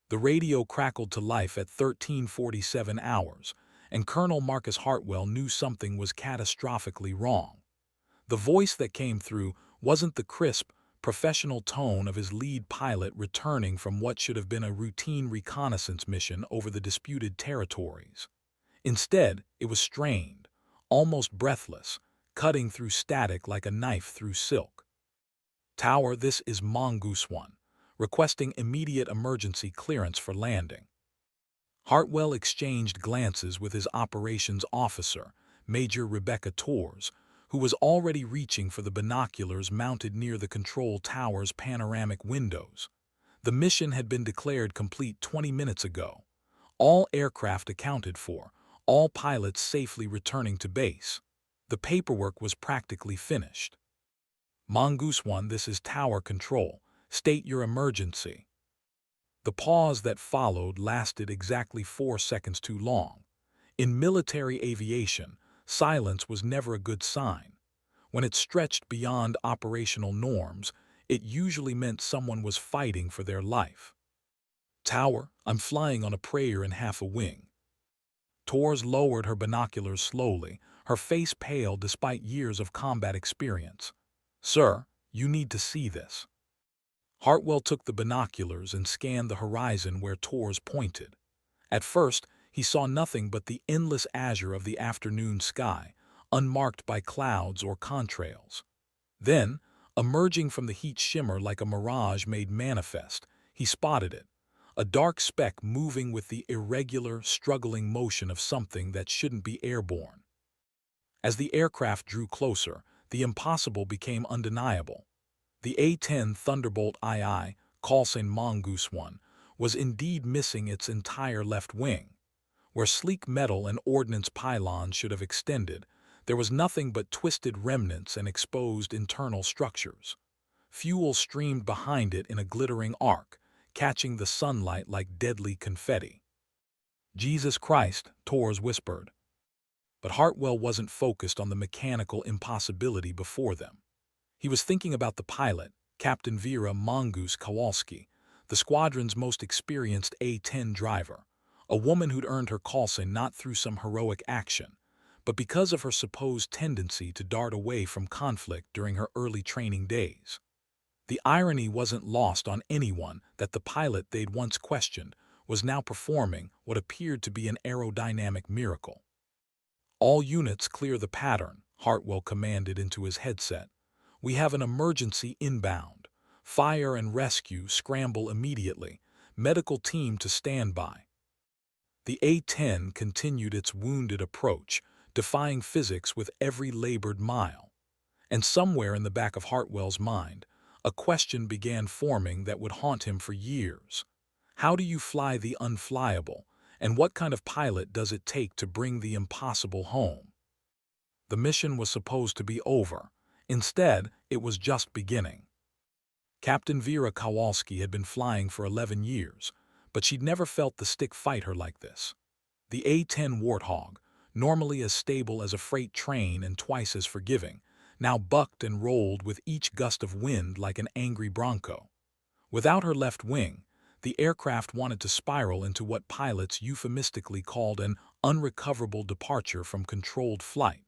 The radio crackled to life at 13:47 hours, and Colonel Marcus Hartwell knew something was catastrophically wrong. The voice that came through wasn't the crisp, professional tone of his lead pilot returning from what should have been a routine reconnaissance mission over the disputed territories. Instead, it was strained, almost breathless, cutting through static like a knife through silk. "Tower, this is Mongoose 1, requesting immediate emergency clearance for landing." Hartwell exchanged glances with his operations officer, Major Rebecca Torres, who was already reaching for the binoculars mounted near the control tower's panoramic windows. The mission had been declared complete 20 minutes ago. All aircraft accounted for, all pilots safely returning to base. The paperwork was practically finished. "Mongoose 1, this is Tower Control. State your emergency." The pause that followed lasted exactly 4 seconds too long. In military aviation, silence was never a good sign. When it stretched beyond operational norms, it usually meant someone was fighting for their life. "Tower, I'm flying on a prayer in half a wing." Torres lowered her binoculars slowly, her face pale despite years of combat experience. "Sir, you need to see this." Hartwell took the binoculars and scanned the horizon where Torres pointed. At first, he saw nothing but the endless azure of the afternoon sky, unmarked by clouds or contrails. Then, emerging from the heat shimmer like a mirage made manifest, he spotted it, a dark speck moving with the irregular, struggling motion of something that shouldn't be airborne. As the aircraft drew closer, the impossible became undeniable. The A-10 Thunderbolt II, call sign Mongoose 1, was indeed missing its entire left wing. Where sleek metal and ordnance pylons should have extended, there was nothing but twisted remnants and exposed internal structures. Fuel streamed behind it in a glittering arc, catching the sunlight like deadly confetti. "Jesus Christ," Torres whispered. But Hartwell wasn't focused on the mechanical impossibility before them. He was thinking about the pilot, Captain Vera "Mongoose" Kowalski, the squadron's most experienced A-10 driver, a woman who'd earned her call sign not through some heroic action, but because of her supposed tendency to dart away from conflict during her early training days. The irony wasn't lost on anyone that the pilot they'd once questioned was now performing what appeared to be an aerodynamic miracle. "All units clear the pattern," Hartwell commanded into his headset. "We have an emergency inbound. Fire and rescue scramble immediately. Medical team to stand by." The A-10 continued its wounded approach, defying physics with every labored mile. And somewhere in the back of Hartwell's mind, a question began forming that would haunt him for years. How do you fly the unflyable, and what kind of pilot does it take to bring the impossible home? The mission was supposed to be over. Instead, it was just beginning. Captain Vera Kowalski had been flying for 11 years, but she'd never felt the stick fight her like this. The A-10 Warthog, normally as stable as a freight train and twice as forgiving, now bucked and rolled with each gust of wind like an angry bronco. Without her left wing, the aircraft wanted to spiral into what pilots euphemistically called an unrecoverable departure from controlled flight,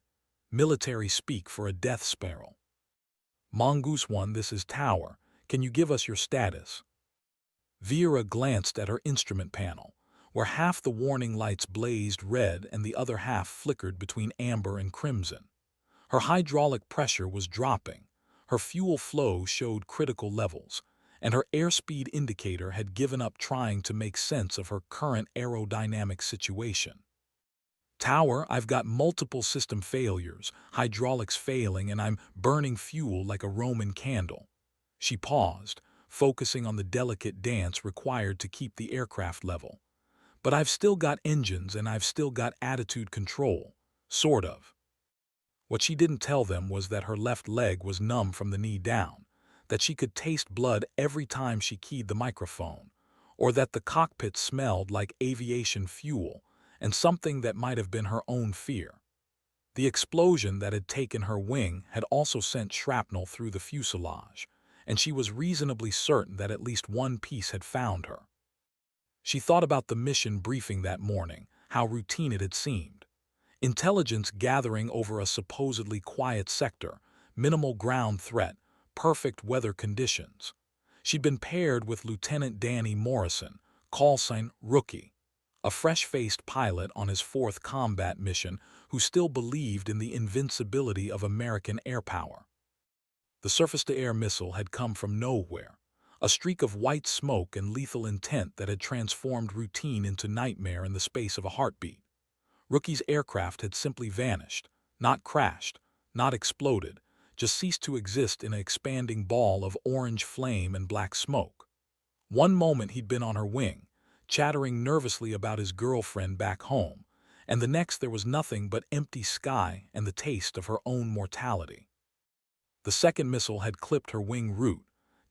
military speak for a death spiral. "Mongoose 1, this is Tower. Can you give us your status?" Vera glanced at her instrument panel, where half the warning lights blazed red and the other half flickered between amber and crimson. Her hydraulic pressure was dropping, her fuel flow showed critical levels, and her airspeed indicator had given up trying to make sense of her current aerodynamic situation. "Tower, I've got multiple system failures, hydraulics failing, and I'm burning fuel like a Roman candle." She paused, focusing on the delicate dance required to keep the aircraft level. "But I've still got engines and I've still got attitude control, sort of." What she didn't tell them was that her left leg was numb from the knee down, that she could taste blood every time she keyed the microphone, or that the cockpit smelled like aviation fuel and something that might have been her own fear. The explosion that had taken her wing had also sent shrapnel through the fuselage, and she was reasonably certain that at least one piece had found her. She thought about the mission briefing that morning, how routine it had seemed. Intelligence gathering over a supposedly quiet sector, minimal ground threat, perfect weather conditions. She'd been paired with Lieutenant Danny Morrison, call sign Rookie, a fresh-faced pilot on his fourth combat mission who still believed in the invincibility of American air power. The surface-to-air missile had come from nowhere, a streak of white smoke and lethal intent that had transformed routine into nightmare in the space of a heartbeat. Rookie's aircraft had simply vanished, not crashed, not exploded, just ceased to exist in an expanding ball of orange flame and black smoke. One moment he'd been on her wing, chattering nervously about his girlfriend back home, and the next there was nothing but empty sky and the taste of her own mortality. The second missile had clipped her wing root,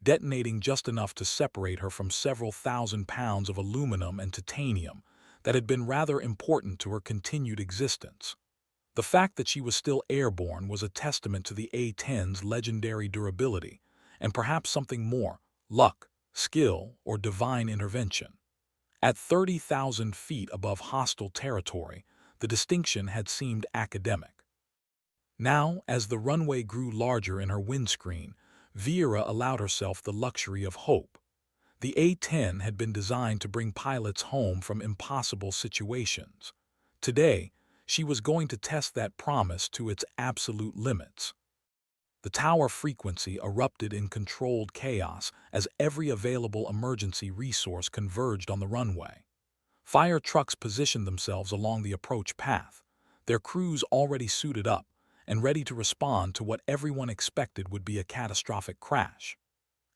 detonating just enough to separate her from several thousand pounds of aluminum and titanium that had been rather important to her continued existence. The fact that she was still airborne was a testament to the A-10's legendary durability, and perhaps something more, luck, skill, or divine intervention. At 30,000 feet above hostile territory, the distinction had seemed academic. Now, as the runway grew larger in her windscreen, Vera allowed herself the luxury of hope. The A-10 had been designed to bring pilots home from impossible situations. Today, she was going to test that promise to its absolute limits. The tower frequency erupted in controlled chaos as every available emergency resource converged on the runway. Fire trucks positioned themselves along the approach path, their crews already suited up and ready to respond to what everyone expected would be a catastrophic crash.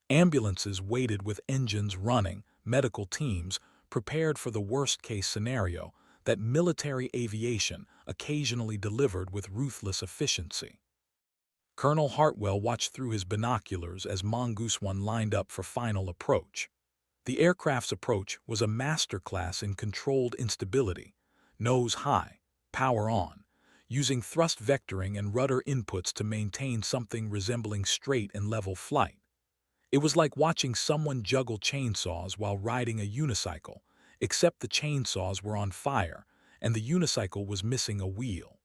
Ambulances waited with engines running, medical teams prepared for the worst-case scenario that military aviation occasionally delivered with ruthless efficiency. Colonel Hartwell watched through his binoculars as Mongoose 1 lined up for final approach. The aircraft's approach was a masterclass in controlled instability, nose high, power on, using thrust vectoring and rudder inputs to maintain something resembling straight and level flight. It was like watching someone juggle chainsaws while riding a unicycle, except the chainsaws were on fire and the unicycle was missing a wheel.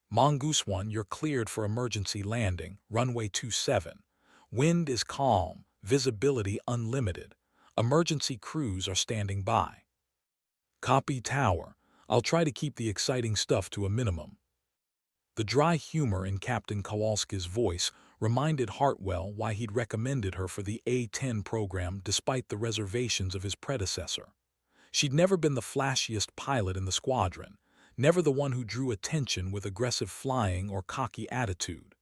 Mongoose 1, you're cleared for emergency landing, runway 27. Wind is calm, visibility unlimited. Emergency crews are standing by. Copy tower. I'll try to keep the exciting stuff to a minimum. The dry humor in Captain Kowalski's voice reminded Hartwell why he'd recommended her for the A-10 program despite the reservations of his predecessor. She'd never been the flashiest pilot in the squadron, never the one who drew attention with aggressive flying or cocky attitude.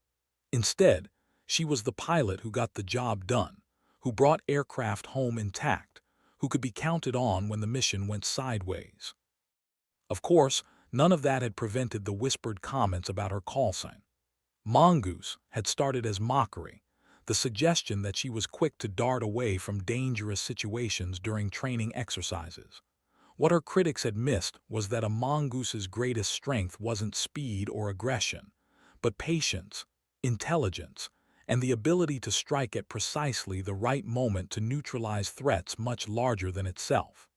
Instead, she was the pilot who got the job done, who brought aircraft home intact, who could be counted on when the mission went sideways. Of course, none of that had prevented the whispered comments about her call sign. Mongoose had started as mockery, the suggestion that she was quick to dart away from dangerous situations during training exercises. What her critics had missed was that a mongoose's greatest strength wasn't speed or aggression, but patience, intelligence, and the ability to strike at precisely the right moment to neutralize threats much larger than itself.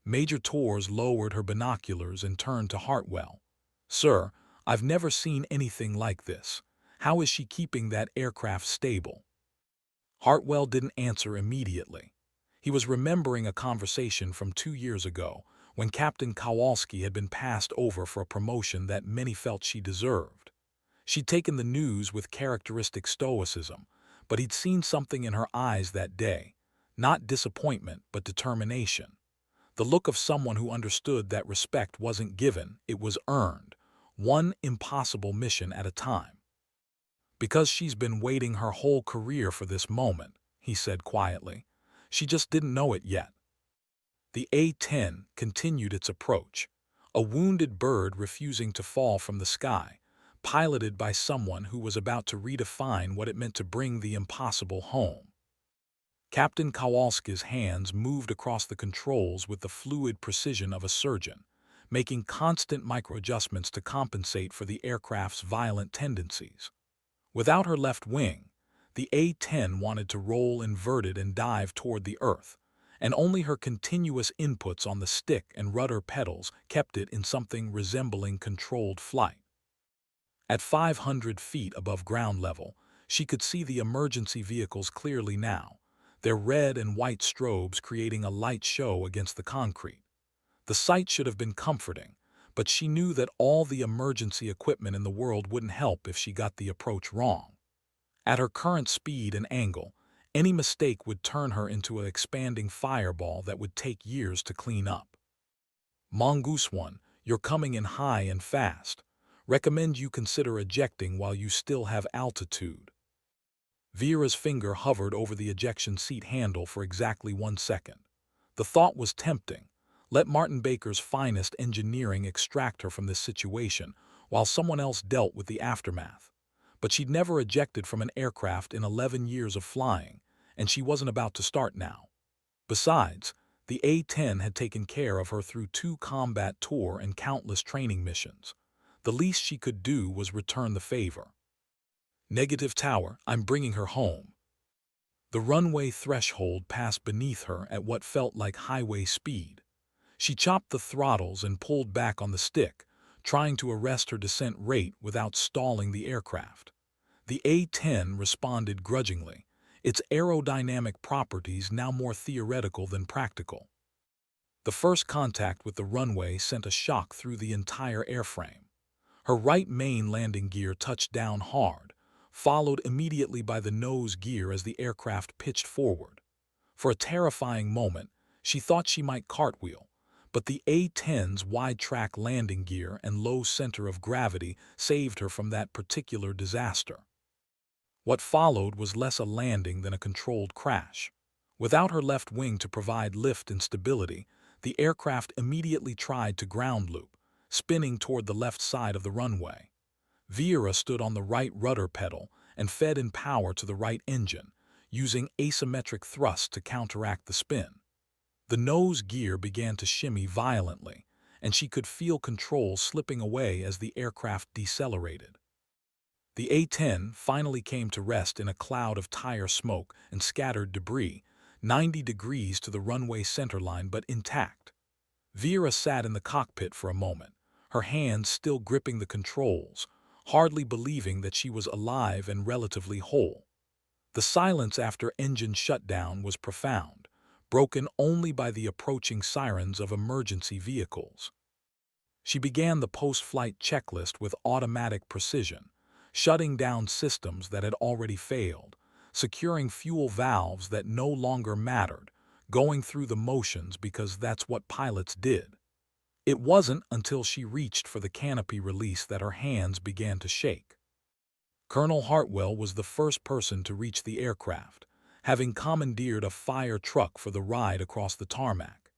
Major Torres lowered her binoculars and turned to Hartwell. "Sir, I've never seen anything like this. How is she keeping that aircraft stable?" Hartwell didn't answer immediately. He was remembering a conversation from 2 years ago when Captain Kowalski had been passed over for a promotion that many felt she deserved. She'd taken the news with characteristic stoicism, but he'd seen something in her eyes that day, not disappointment but determination. The look of someone who understood that respect wasn't given, it was earned, one impossible mission at a time. "Because she's been waiting her whole career for this moment," he said quietly. "She just didn't know it yet." The A-10 continued its approach, a wounded bird refusing to fall from the sky, piloted by someone who was about to redefine what it meant to bring the impossible home. Captain Kowalski's hands moved across the controls with the fluid precision of a surgeon, making constant micro-adjustments to compensate for the aircraft's violent tendencies. Without her left wing, the A-10 wanted to roll inverted and dive toward the Earth, and only her continuous inputs on the stick and rudder pedals kept it in something resembling controlled flight. At 500 feet above ground level, she could see the emergency vehicles clearly now, their red and white strobes creating a light show against the concrete. The sight should have been comforting, but she knew that all the emergency equipment in the world wouldn't help if she got the approach wrong. At her current speed and angle, any mistake would turn her into an expanding fireball that would take years to clean up. Mongoose 1, you're coming in high and fast. Recommend you consider ejecting while you still have altitude. Vera's finger hovered over the ejection seat handle for exactly 1 second. The thought was tempting. Let Martin Baker's finest engineering extract her from this situation, while someone else dealt with the aftermath. But she'd never ejected from an aircraft in 11 years of flying, and she wasn't about to start now. Besides, the A-10 had taken care of her through 2 combat tour and countless training missions. The least she could do was return the favor. Negative tower, I'm bringing her home. The runway threshold passed beneath her at what felt like highway speed. She chopped the throttles and pulled back on the stick, trying to arrest her descent rate without stalling the aircraft. The A-10 responded grudgingly, its aerodynamic properties now more theoretical than practical. The first contact with the runway sent a shock through the entire airframe. Her right main landing gear touched down hard, followed immediately by the nose gear as the aircraft pitched forward. For a terrifying moment, she thought she might cartwheel, but the A-10's wide-track landing gear and low center of gravity saved her from that particular disaster. What followed was less a landing than a controlled crash. Without her left wing to provide lift and stability, the aircraft immediately tried to ground loop, spinning toward the left side of the runway. Vera stood on the right rudder pedal and fed in power to the right engine, using asymmetric thrust to counteract the spin. The nose gear began to shimmy violently, and she could feel control slipping away as the aircraft decelerated. The A-10 finally came to rest in a cloud of tire smoke and scattered debris, 90 degrees to the runway centerline but intact. Vera sat in the cockpit for a moment, her hands still gripping the controls, hardly believing that she was alive and relatively whole. The silence after engine shutdown was profound, broken only by the approaching sirens of emergency vehicles. She began the post-flight checklist with automatic precision, shutting down systems that had already failed, securing fuel valves that no longer mattered, going through the motions because that's what pilots did. It wasn't until she reached for the canopy release that her hands began to shake. Colonel Hartwell was the first person to reach the aircraft, having commandeered a fire truck for the ride across the tarmac.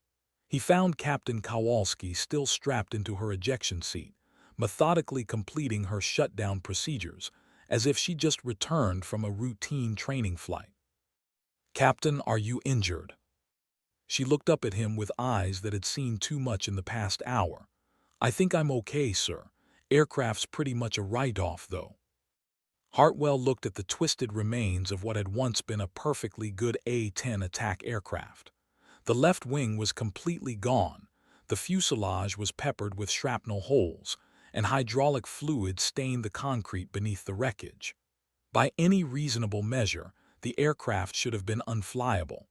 He found Captain Kowalski still strapped into her ejection seat, methodically completing her shutdown procedures, as if she just returned from a routine training flight. "Captain, are you injured?" She looked up at him with eyes that had seen too much in the past hour. "I think I'm okay, sir. Aircraft's pretty much a write-off, though." Hartwell looked at the twisted remains of what had once been a perfectly good A-10 attack aircraft. The left wing was completely gone, the fuselage was peppered with shrapnel holes, and hydraulic fluid stained the concrete beneath the wreckage. By any reasonable measure, the aircraft should have been unflyable.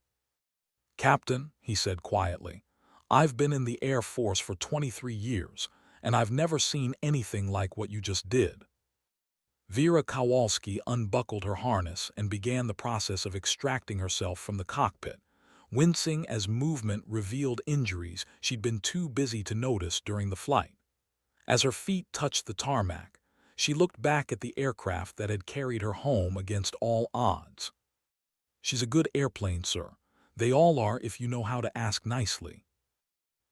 "Captain," he said quietly, "I've been in the Air Force for 23 years, and I've never seen anything like what you just did." Vera Kowalski unbuckled her harness and began the process of extracting herself from the cockpit, wincing as movement revealed injuries she'd been too busy to notice during the flight. As her feet touched the tarmac, she looked back at the aircraft that had carried her home against all odds. "She's a good airplane, sir. They all are if you know how to ask nicely."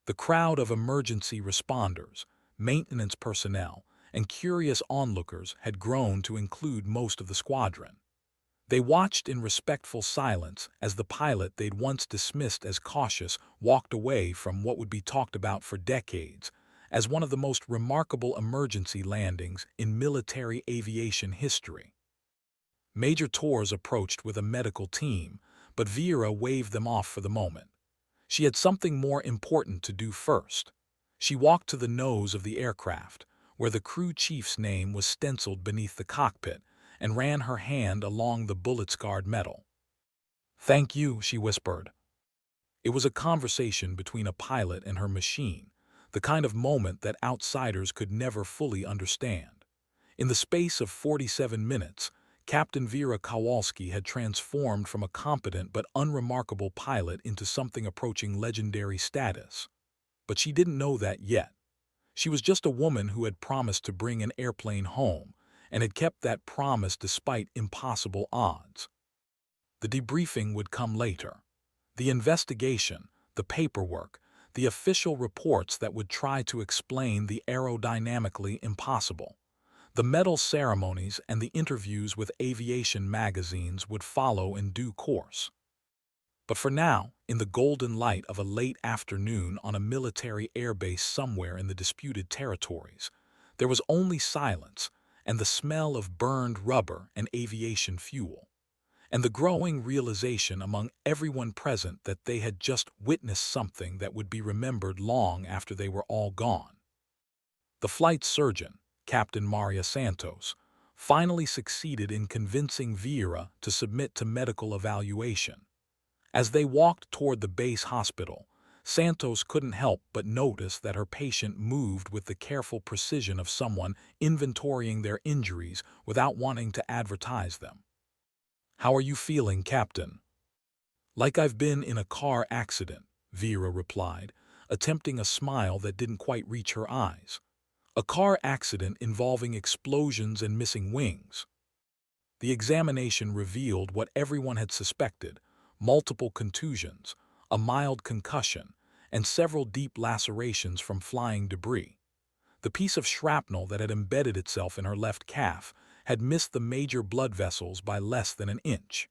The crowd of emergency responders, maintenance personnel, and curious onlookers had grown to include most of the squadron. They watched in respectful silence as the pilot they'd once dismissed as cautious walked away from what would be talked about for decades as one of the most remarkable emergency landings in military aviation history. Major Torres approached with a medical team, but Vera waved them off for the moment. She had something more important to do first. She walked to the nose of the aircraft, where the crew chief's name was stenciled beneath the cockpit, and ran her hand along the bullet-scarred metal. "Thank you," she whispered. It was a conversation between a pilot and her machine, the kind of moment that outsiders could never fully understand. In the space of 47 minutes, Captain Vera Kowalski had transformed from a competent but unremarkable pilot into something approaching legendary status. But she didn't know that yet. She was just a woman who had promised to bring an airplane home, and had kept that promise despite impossible odds. The debriefing would come later. The investigation, the paperwork, the official reports that would try to explain the aerodynamically impossible. The medal ceremonies and the interviews with aviation magazines would follow in due course. But for now, in the golden light of a late afternoon on a military airbase somewhere in the disputed territories, there was only silence and the smell of burned rubber and aviation fuel, and the growing realization among everyone present that they had just witnessed something that would be remembered long after they were all gone. The flight surgeon, Captain Maria Santos, finally succeeded in convincing Vera to submit to medical evaluation. As they walked toward the base hospital, Santos couldn't help but notice that her patient moved with the careful precision of someone inventorying their injuries without wanting to advertise them. "How are you feeling, Captain?" "Like I've been in a car accident," Vera replied, attempting a smile that didn't quite reach her eyes. "A car accident involving explosions and missing wings." The examination revealed what everyone had suspected: multiple contusions, a mild concussion, and several deep lacerations from flying debris. The piece of shrapnel that had embedded itself in her left calf had missed the major blood vessels by less than an inch.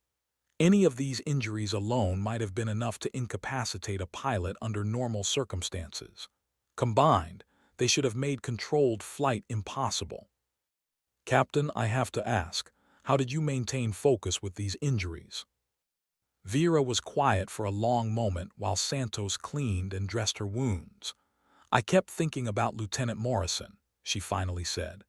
Any of these injuries alone might have been enough to incapacitate a pilot under normal circumstances. Combined, they should have made controlled flight impossible. "Captain, I have to ask, how did you maintain focus with these injuries?" Vera was quiet for a long moment while Santos cleaned and dressed her wounds. "I kept thinking about Lieutenant Morrison," she finally said.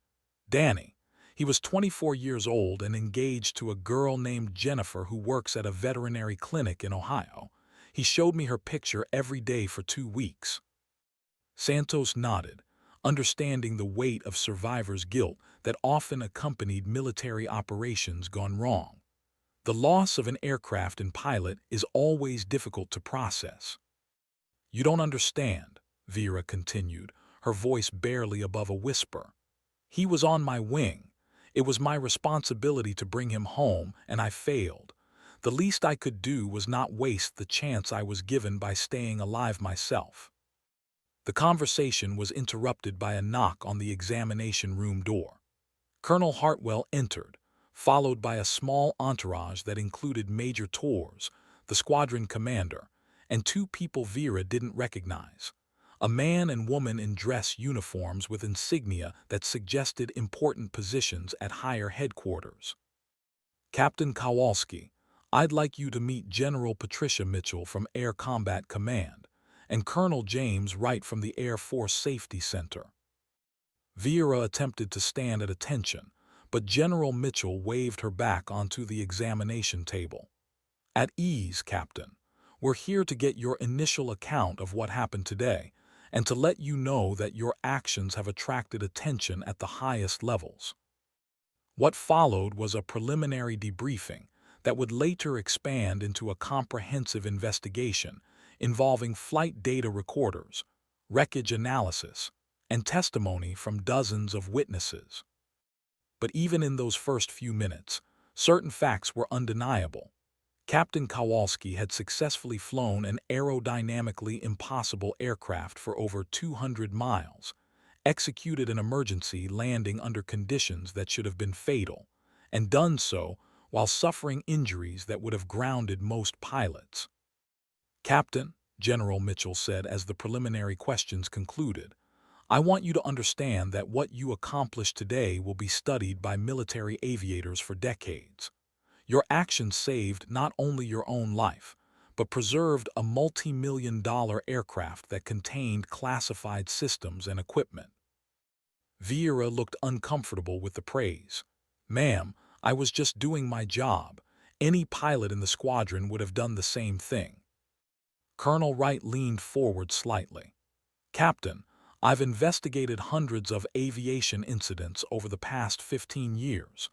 "Danny. He was 24 years old and engaged to a girl named Jennifer who works at a veterinary clinic in Ohio. He showed me her picture every day for 2 weeks." Santos nodded, understanding the weight of survivor's guilt that often accompanied military operations gone wrong. The loss of an aircraft and pilot is always difficult to process. "You don't understand," Vera continued, her voice barely above a whisper. "He was on my wing. It was my responsibility to bring him home, and I failed. The least I could do was not waste the chance I was given by staying alive myself." The conversation was interrupted by a knock on the examination room door. Colonel Hartwell entered, followed by a small entourage that included Major Torres, the squadron commander, and 2 people Vera didn't recognize: a man and woman in dress uniforms with insignia that suggested important positions at higher headquarters. "Captain Kowalski, I'd like you to meet General Patricia Mitchell from Air Combat Command, and Colonel James Wright from the Air Force Safety Center." Vera attempted to stand at attention, but General Mitchell waved her back onto the examination table. "At ease, Captain. We're here to get your initial account of what happened today, and to let you know that your actions have attracted attention at the highest levels." What followed was a preliminary debriefing that would later expand into a comprehensive investigation involving flight data recorders, wreckage analysis, and testimony from dozens of witnesses. But even in those first few minutes, certain facts were undeniable. Captain Kowalski had successfully flown an aerodynamically impossible aircraft for over 200 miles, executed an emergency landing under conditions that should have been fatal, and done so while suffering injuries that would have grounded most pilots. "Captain," General Mitchell said as the preliminary questions concluded, "I want you to understand that what you accomplished today will be studied by military aviators for decades. Your actions saved not only your own life, but preserved a multi-million-dollar aircraft that contained classified systems and equipment. Vieira looked uncomfortable with the praise. "Ma'am, I was just doing my job. Any pilot in the squadron would have done the same thing." Colonel Wright leaned forward slightly. "Captain, I've investigated hundreds of aviation incidents over the past 15 years.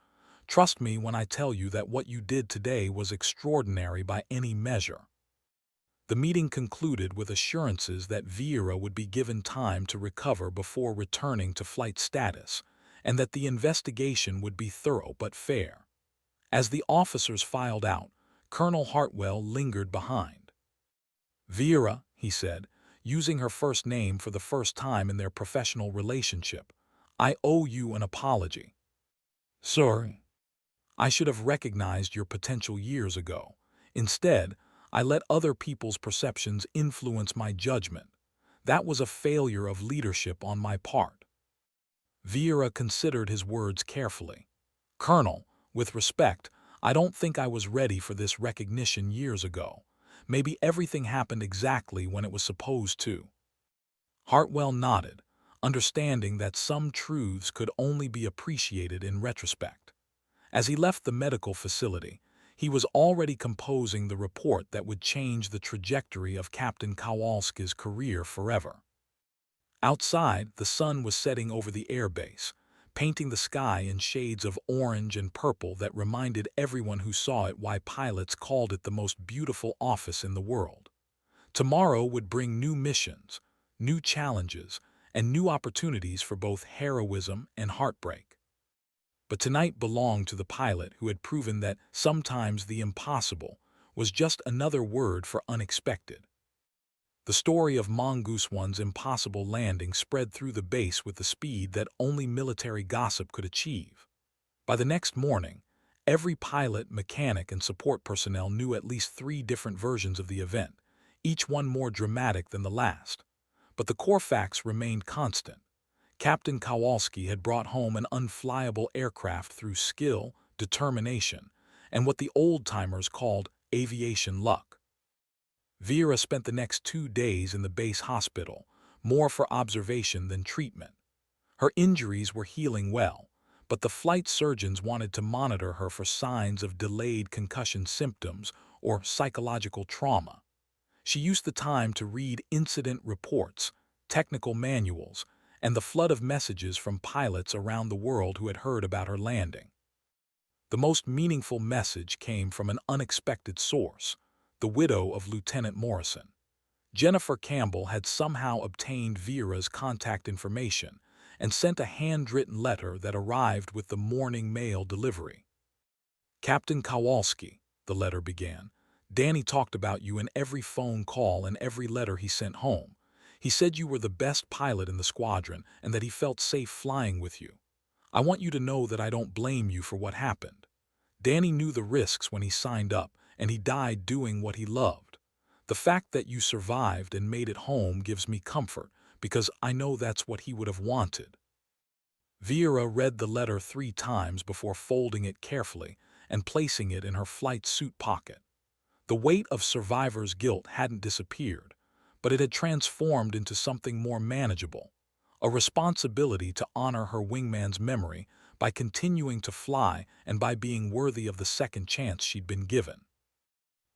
Trust me when I tell you that what you did today was extraordinary by any measure." The meeting concluded with assurances that Vieira would be given time to recover before returning to flight status, and that the investigation would be thorough but fair. As the officers filed out, Colonel Hartwell lingered behind. "Vieira," he said, using her first name for the first time in their professional relationship, "I owe you an apology." "Sorry. I should have recognized your potential years ago. Instead, I let other people's perceptions influence my judgment. That was a failure of leadership on my part." Vieira considered his words carefully. "Colonel, with respect, I don't think I was ready for this recognition years ago. Maybe everything happened exactly when it was supposed to." Hartwell nodded, understanding that some truths could only be appreciated in retrospect. As he left the medical facility, he was already composing the report that would change the trajectory of Captain Kowalski's career forever. Outside, the sun was setting over the airbase, painting the sky in shades of orange and purple that reminded everyone who saw it why pilots called it the most beautiful office in the world. Tomorrow would bring new missions, new challenges, and new opportunities for both heroism and heartbreak. But tonight belonged to the pilot who had proven that sometimes the impossible was just another word for unexpected. The story of Mongoose One's impossible landing spread through the base with the speed that only military gossip could achieve. By the next morning, every pilot, mechanic, and support personnel knew at least 3 different versions of the event, each one more dramatic than the last. But the core facts remained constant. Captain Kowalski had brought home an unflyable aircraft through skill, determination, and what the old-timers called aviation luck. Vieira spent the next 2 days in the base hospital, more for observation than treatment. Her injuries were healing well, but the flight surgeons wanted to monitor her for signs of delayed concussion symptoms or psychological trauma. She used the time to read incident reports, technical manuals, and the flood of messages from pilots around the world who had heard about her landing. The most meaningful message came from an unexpected source, the widow of Lieutenant Morrison. Jennifer Campbell had somehow obtained Vieira's contact information and sent a handwritten letter that arrived with the morning mail delivery. "Captain Kowalski," the letter began, "Danny talked about you in every phone call and every letter he sent home. He said you were the best pilot in the squadron and that he felt safe flying with you. I want you to know that I don't blame you for what happened. Danny knew the risks when he signed up, and he died doing what he loved. The fact that you survived and made it home gives me comfort, because I know that's what he would have wanted." Vieira read the letter 3 times before folding it carefully and placing it in her flight suit pocket. The weight of survivor's guilt hadn't disappeared, but it had transformed into something more manageable, a responsibility to honor her wingman's memory by continuing to fly and by being worthy of the second chance she'd been given.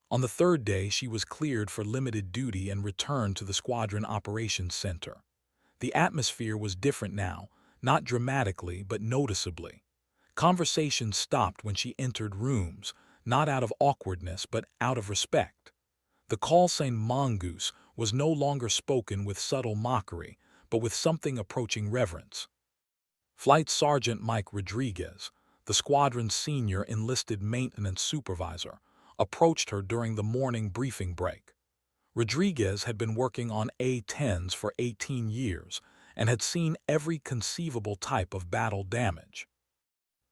On the 3rd day, she was cleared for limited duty and returned to the Squadron Operations Center. The atmosphere was different now, not dramatically but noticeably. Conversations stopped when she entered rooms, not out of awkwardness but out of respect. The call sign Mongoose was no longer spoken with subtle mockery, but with something approaching reverence. Flight Sergeant Mike Rodriguez, the squadron's senior enlisted maintenance supervisor, approached her during the morning briefing break. Rodriguez had been working on A-10s for 18 years and had seen every conceivable type of battle damage.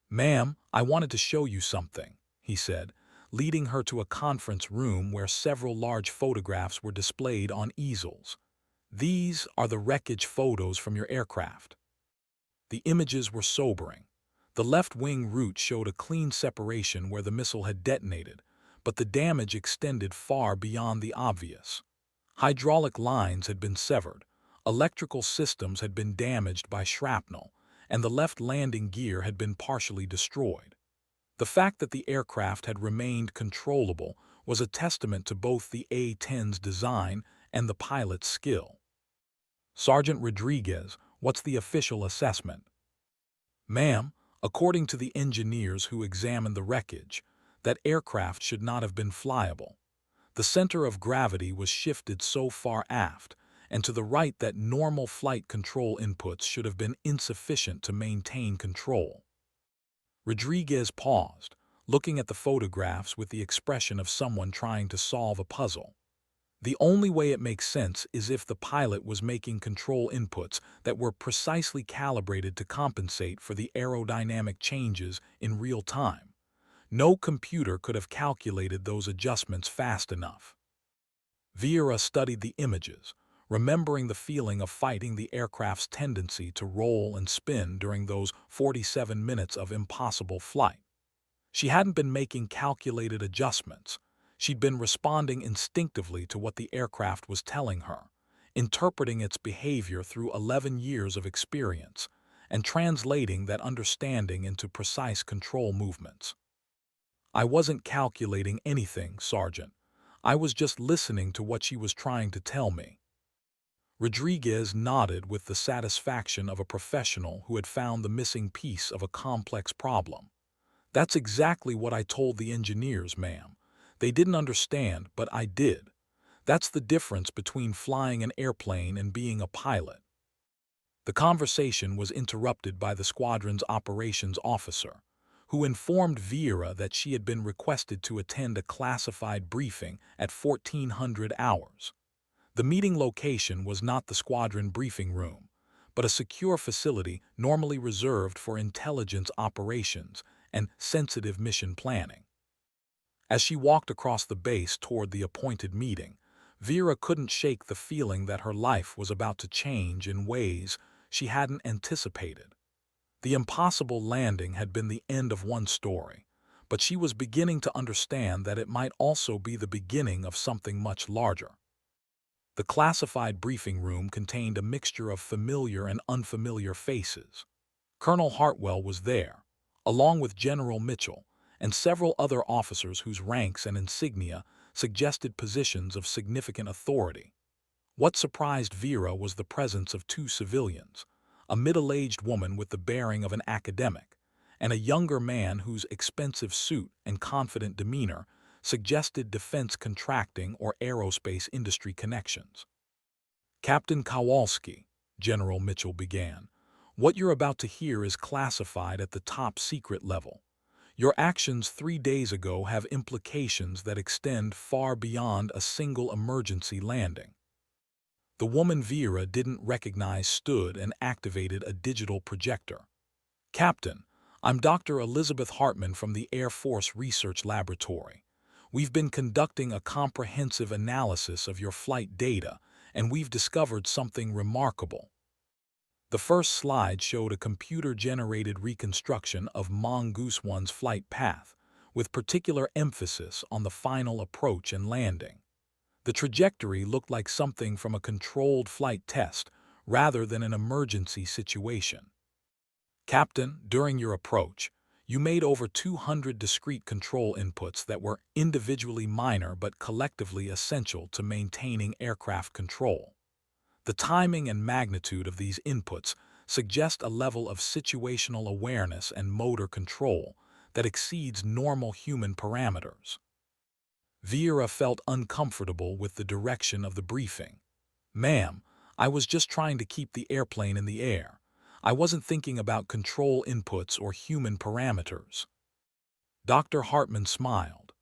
"Ma'am, I wanted to show you something," he said, leading her to a conference room where several large photographs were displayed on easels. "These are the wreckage photos from your aircraft." The images were sobering. The left wing root showed a clean separation where the missile had detonated, but the damage extended far beyond the obvious. Hydraulic lines had been severed, electrical systems had been damaged by shrapnel, and the left landing gear had been partially destroyed. The fact that the aircraft had remained controllable was a testament to both the A-10's design and the pilot's skill. Sergeant Rodriguez, what's the official assessment? Ma'am, according to the engineers who examined the wreckage, that aircraft should not have been flyable. The center of gravity was shifted so far aft and to the right that normal flight control inputs should have been insufficient to maintain control. Rodriguez paused, looking at the photographs with the expression of someone trying to solve a puzzle. The only way it makes sense is if the pilot was making control inputs that were precisely calibrated to compensate for the aerodynamic changes in real time. No computer could have calculated those adjustments fast enough. Vieira studied the images, remembering the feeling of fighting the aircraft's tendency to roll and spin during those 47 minutes of impossible flight. She hadn't been making calculated adjustments. She'd been responding instinctively to what the aircraft was telling her, interpreting its behavior through 11 years of experience, and translating that understanding into precise control movements. I wasn't calculating anything, Sergeant. I was just listening to what she was trying to tell me. Rodriguez nodded with the satisfaction of a professional who had found the missing piece of a complex problem. That's exactly what I told the engineers, ma'am. They didn't understand, but I did. That's the difference between flying an airplane and being a pilot. The conversation was interrupted by the squadron's operations officer, who informed Vieira that she had been requested to attend a classified briefing at 1400 hours. The meeting location was not the squadron briefing room, but a secure facility normally reserved for intelligence operations and sensitive mission planning. As she walked across the base toward the appointed meeting, Vera couldn't shake the feeling that her life was about to change in ways she hadn't anticipated. The impossible landing had been the end of one story, but she was beginning to understand that it might also be the beginning of something much larger. The classified briefing room contained a mixture of familiar and unfamiliar faces. Colonel Hartwell was there, along with General Mitchell, and several other officers whose ranks and insignia suggested positions of significant authority. What surprised Vera was the presence of two civilians, a middle-aged woman with the bearing of an academic, and a younger man whose expensive suit and confident demeanor suggested defense contracting or aerospace industry connections. Captain Kowalski, General Mitchell began, what you're about to hear is classified at the top secret level. Your actions 3 days ago have implications that extend far beyond a single emergency landing. The woman Vera didn't recognize stood and activated a digital projector. Captain, I'm Dr. Elizabeth Hartman from the Air Force Research Laboratory. We've been conducting a comprehensive analysis of your flight data, and we've discovered something remarkable. The first slide showed a computer-generated reconstruction of Mongoose 1's flight path, with particular emphasis on the final approach and landing. The trajectory looked like something from a controlled flight test rather than an emergency situation. Captain, during your approach, you made over 200 discrete control inputs that were individually minor but collectively essential to maintaining aircraft control. The timing and magnitude of these inputs suggest a level of situational awareness and motor control that exceeds normal human parameters. Vera felt uncomfortable with the direction of the briefing. Ma'am, I was just trying to keep the airplane in the air. I wasn't thinking about control inputs or human parameters. Dr. Hartman smiled.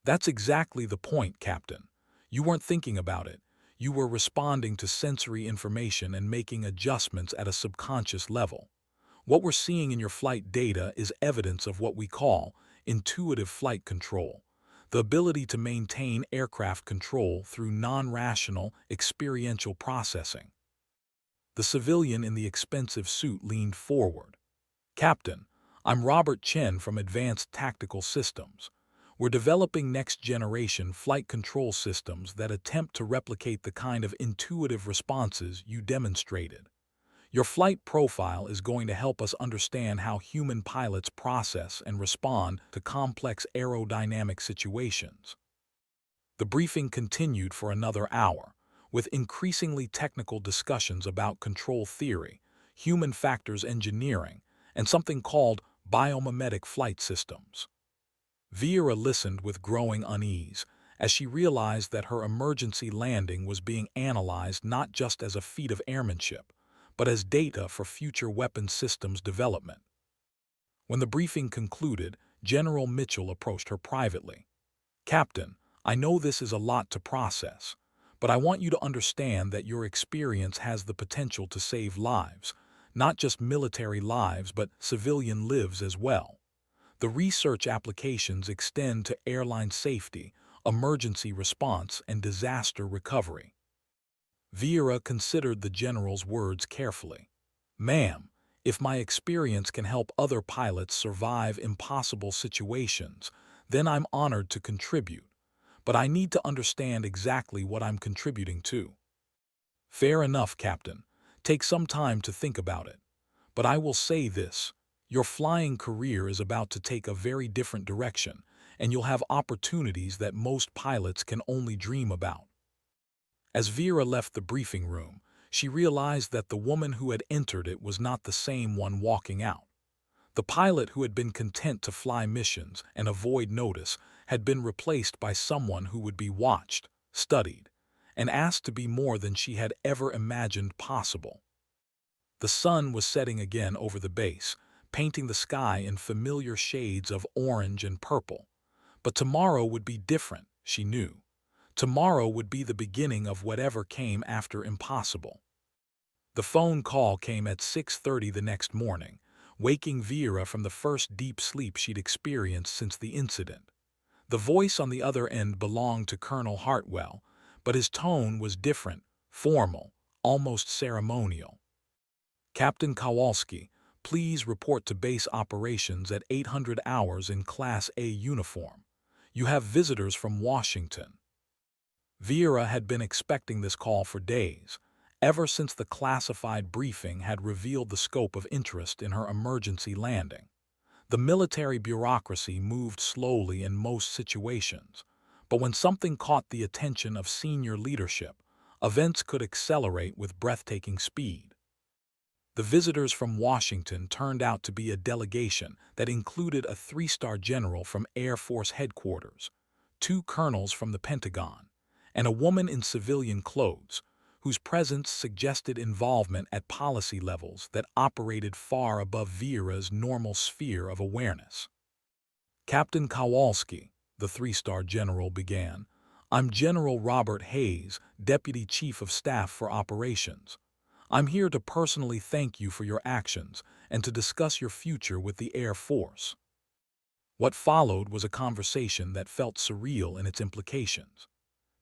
That's exactly the point, Captain. You weren't thinking about it. You were responding to sensory information and making adjustments at a subconscious level. What we're seeing in your flight data is evidence of what we call intuitive flight control, the ability to maintain aircraft control through non-rational, experiential processing. The civilian in the expensive suit leaned forward. Captain, I'm Robert Chen from Advanced Tactical Systems. We're developing next-generation flight control systems that attempt to replicate the kind of intuitive responses you demonstrated. Your flight profile is going to help us understand how human pilots process and respond to complex aerodynamic situations. The briefing continued for another hour, with increasingly technical discussions about control theory, human factors engineering, and something called biomimetic flight systems. Vera listened with growing unease as she realized that her emergency landing was being analyzed not just as a feat of airmanship, but as data for future weapons systems development. When the briefing concluded, General Mitchell approached her privately. "Captain, I know this is a lot to process, but I want you to understand that your experience has the potential to save lives, not just military lives, but civilian lives as well. The research applications extend to airline safety, emergency response, and disaster recovery." Vera considered the general's words carefully. "Ma'am, if my experience can help other pilots survive impossible situations, then I'm honored to contribute. But I need to understand exactly what I'm contributing to." "Fair enough, Captain. Take some time to think about it. But I will say this. Your flying career is about to take a very different direction, and you'll have opportunities that most pilots can only dream about." As Vera left the briefing room, she realized that the woman who had entered it was not the same one walking out. The pilot who had been content to fly missions and avoid notice had been replaced by someone who would be watched, studied, and asked to be more than she had ever imagined possible. The sun was setting again over the base, painting the sky in familiar shades of orange and purple. But tomorrow would be different, she knew. Tomorrow would be the beginning of whatever came after impossible. The phone call came at 6:30 the next morning, waking Vera from the first deep sleep she'd experienced since the incident. The voice on the other end belonged to Colonel Hartwell, but his tone was different, formal, almost ceremonial. "Captain Kowalski, please report to base operations at 800 hours in Class A uniform. You have visitors from Washington." Vera had been expecting this call for days, ever since the classified briefing had revealed the scope of interest in her emergency landing. The military bureaucracy moved slowly in most situations, but when something caught the attention of senior leadership, events could accelerate with breathtaking speed. The visitors from Washington turned out to be a delegation that included a three-star general from Air Force Headquarters, two colonels from the Pentagon, and a woman in civilian clothes, whose presence suggested involvement at policy levels that operated far above Vera's normal sphere of awareness. "Captain Kowalski," the three-star general began, "I'm General Robert Hayes, Deputy Chief of Staff for Operations. I'm here to personally thank you for your actions and to discuss your future with the Air Force." What followed was a conversation that felt surreal in its implications.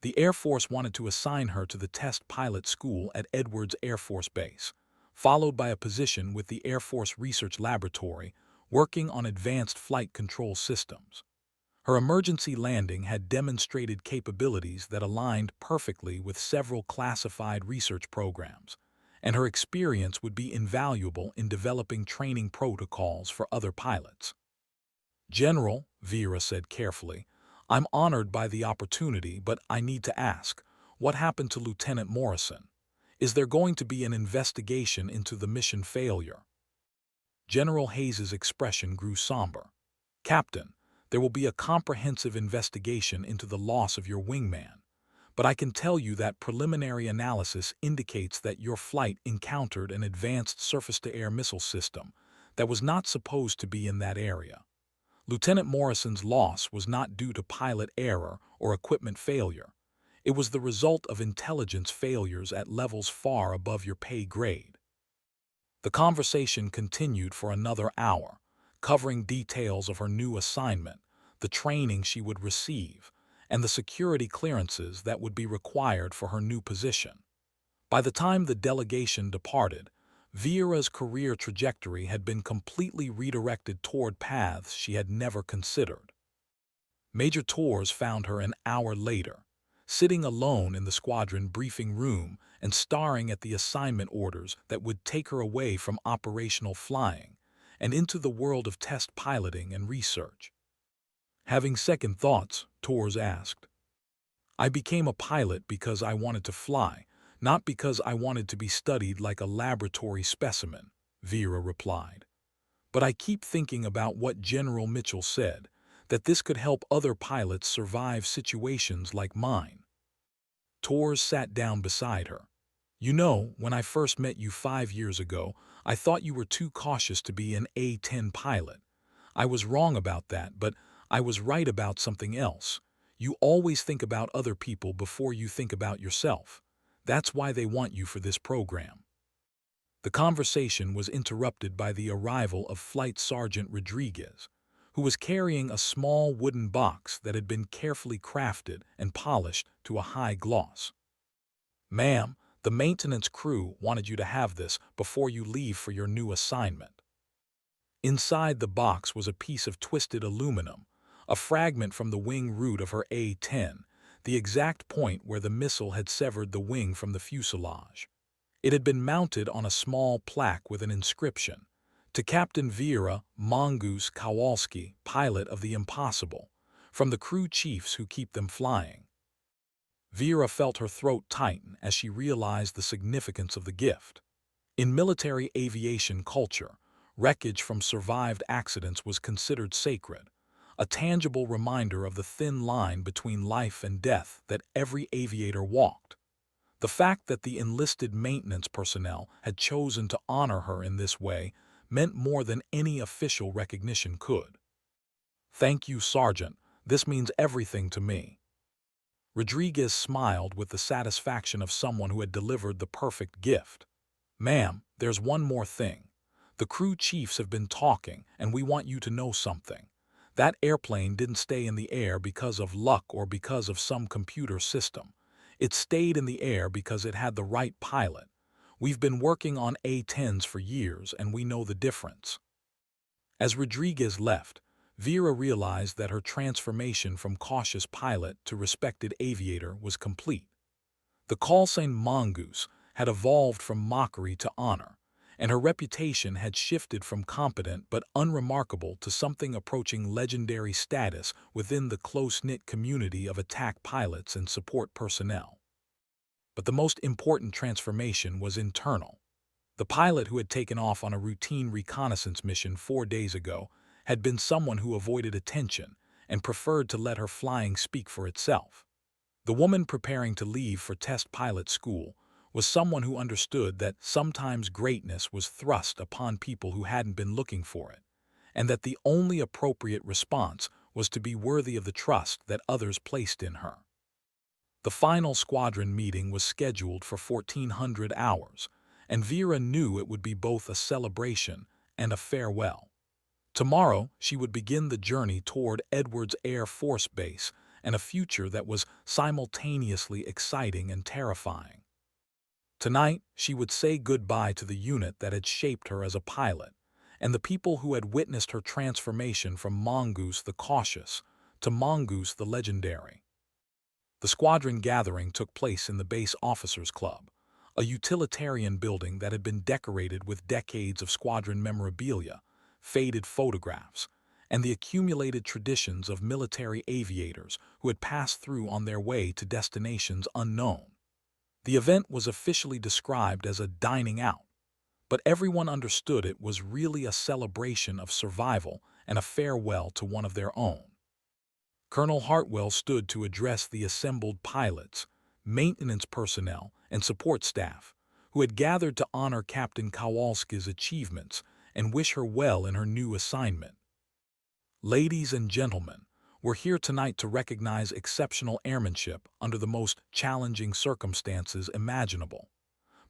The Air Force wanted to assign her to the test pilot school at Edwards Air Force Base, followed by a position with the Air Force Research Laboratory working on advanced flight control systems. Her emergency landing had demonstrated capabilities that aligned perfectly with several classified research programs, and her experience would be invaluable in developing training protocols for other pilots. "General," Vera said carefully, "I'm honored by the opportunity, but I need to ask, what happened to Lieutenant Morrison? Is there going to be an investigation into the mission failure?" General Hayes's expression grew somber. "Captain, there will be a comprehensive investigation into the loss of your wingman, but I can tell you that preliminary analysis indicates that your flight encountered an advanced surface-to-air missile system that was not supposed to be in that area. Lieutenant Morrison's loss was not due to pilot error or equipment failure. It was the result of intelligence failures at levels far above your pay grade." The conversation continued for another hour, covering details of her new assignment, the training she would receive, and the security clearances that would be required for her new position. By the time the delegation departed, Vera's career trajectory had been completely redirected toward paths she had never considered. Major Torres found her an hour later, sitting alone in the squadron briefing room and staring at the assignment orders that would take her away from operational flying and into the world of test piloting and research. Having second thoughts, Torres asked, "I became a pilot because I wanted to fly, not because I wanted to be studied like a laboratory specimen," Vera replied. "But I keep thinking about what General Mitchell said, that this could help other pilots survive situations like mine." Torres sat down beside her. "You know, when I first met you 5 years ago, I thought you were too cautious to be an A-10 pilot. I was wrong about that, but I was right about something else. You always think about other people before you think about yourself. That's why they want you for this program." The conversation was interrupted by the arrival of Flight Sergeant Rodriguez, who was carrying a small wooden box that had been carefully crafted and polished to a high gloss. "Ma'am, the maintenance crew wanted you to have this before you leave for your new assignment." Inside the box was a piece of twisted aluminum, a fragment from the wing root of her A-10, the exact point where the missile had severed the wing from the fuselage. It had been mounted on a small plaque with an inscription, "To Captain Vera Mongoose Kowalski, pilot of the Impossible, from the crew chiefs who keep them flying." Vera felt her throat tighten as she realized the significance of the gift. In military aviation culture, wreckage from survived accidents was considered sacred, a tangible reminder of the thin line between life and death that every aviator walked. The fact that the enlisted maintenance personnel had chosen to honor her in this way meant more than any official recognition could. "Thank you, Sergeant. This means everything to me." Rodriguez smiled with the satisfaction of someone who had delivered the perfect gift. "Ma'am, there's one more thing. The crew chiefs have been talking, and we want you to know something. That airplane didn't stay in the air because of luck or because of some computer system. It stayed in the air because it had the right pilot. We've been working on A-10s for years, and we know the difference." As Rodriguez left, Vera realized that her transformation from cautious pilot to respected aviator was complete. The callsign Mongoose had evolved from mockery to honor, and her reputation had shifted from competent but unremarkable to something approaching legendary status within the close-knit community of attack pilots and support personnel. But the most important transformation was internal. The pilot who had taken off on a routine reconnaissance mission 4 days ago had been someone who avoided attention and preferred to let her flying speak for itself. The woman preparing to leave for test pilot school was someone who understood that sometimes greatness was thrust upon people who hadn't been looking for it, and that the only appropriate response was to be worthy of the trust that others placed in her. The final squadron meeting was scheduled for 1400 hours, and Vera knew it would be both a celebration and a farewell. Tomorrow, she would begin the journey toward Edwards Air Force Base and a future that was simultaneously exciting and terrifying. Tonight, she would say goodbye to the unit that had shaped her as a pilot, and the people who had witnessed her transformation from Mongoose the Cautious to Mongoose the Legendary. The squadron gathering took place in the Base Officers Club, a utilitarian building that had been decorated with decades of squadron memorabilia, faded photographs, and the accumulated traditions of military aviators who had passed through on their way to destinations unknown. The event was officially described as a dining out, but everyone understood it was really a celebration of survival and a farewell to one of their own. Colonel Hartwell stood to address the assembled pilots, maintenance personnel, and support staff, who had gathered to honor Captain Kowalski's achievements and wish her well in her new assignment. "Ladies and gentlemen, we're here tonight to recognize exceptional airmanship under the most challenging circumstances imaginable.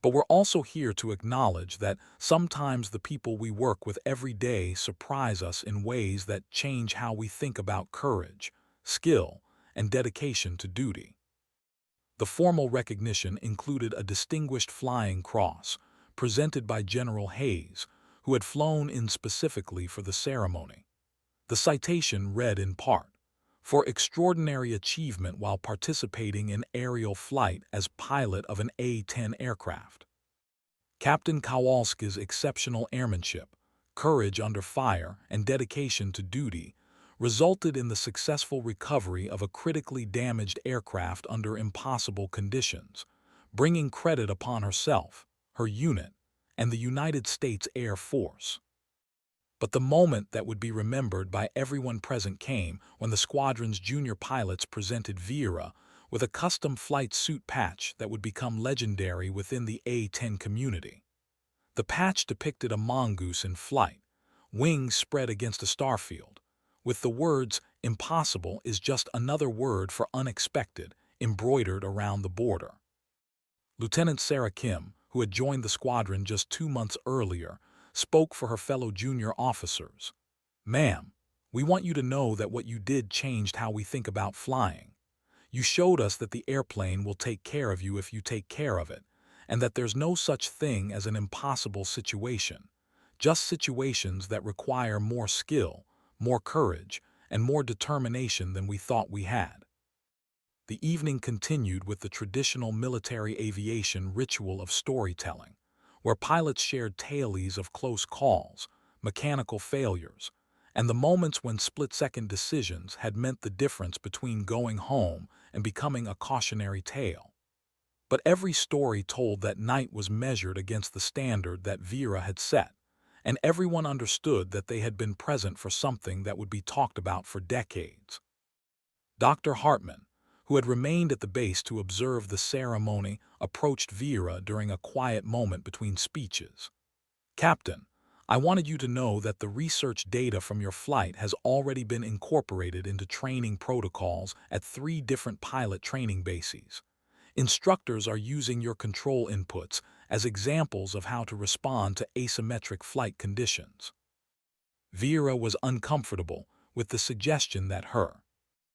But we're also here to acknowledge that sometimes the people we work with every day surprise us in ways that change how we think about courage, skill, and dedication to duty." The formal recognition included a Distinguished Flying Cross, presented by General Hayes, who had flown in specifically for the ceremony. The citation read in part, for extraordinary achievement while participating in aerial flight as pilot of an A-10 aircraft. Captain Kowalski's exceptional airmanship, courage under fire, and dedication to duty resulted in the successful recovery of a critically damaged aircraft under impossible conditions, bringing credit upon herself, her unit, and the United States Air Force. But the moment that would be remembered by everyone present came when the squadron's junior pilots presented Vera with a custom flight suit patch that would become legendary within the A-10 community. The patch depicted a mongoose in flight, wings spread against a starfield, with the words "Impossible is just another word for unexpected" embroidered around the border. Lieutenant Sarah Kim, who had joined the squadron just 2 months earlier, spoke for her fellow junior officers. "Ma'am, we want you to know that what you did changed how we think about flying. You showed us that the airplane will take care of you if you take care of it, and that there's no such thing as an impossible situation, just situations that require more skill, more courage, and more determination than we thought we had." The evening continued with the traditional military aviation ritual of storytelling, where pilots shared tales of close calls, mechanical failures, and the moments when split-second decisions had meant the difference between going home and becoming a cautionary tale. But every story told that night was measured against the standard that Vera had set, and everyone understood that they had been present for something that would be talked about for decades. Dr. Hartman, who had remained at the base to observe the ceremony, approached Vera during a quiet moment between speeches. "Captain, I wanted you to know that the research data from your flight has already been incorporated into training protocols at 3 different pilot training bases. Instructors are using your control inputs as examples of how to respond to asymmetric flight conditions." Vera was uncomfortable with the suggestion that her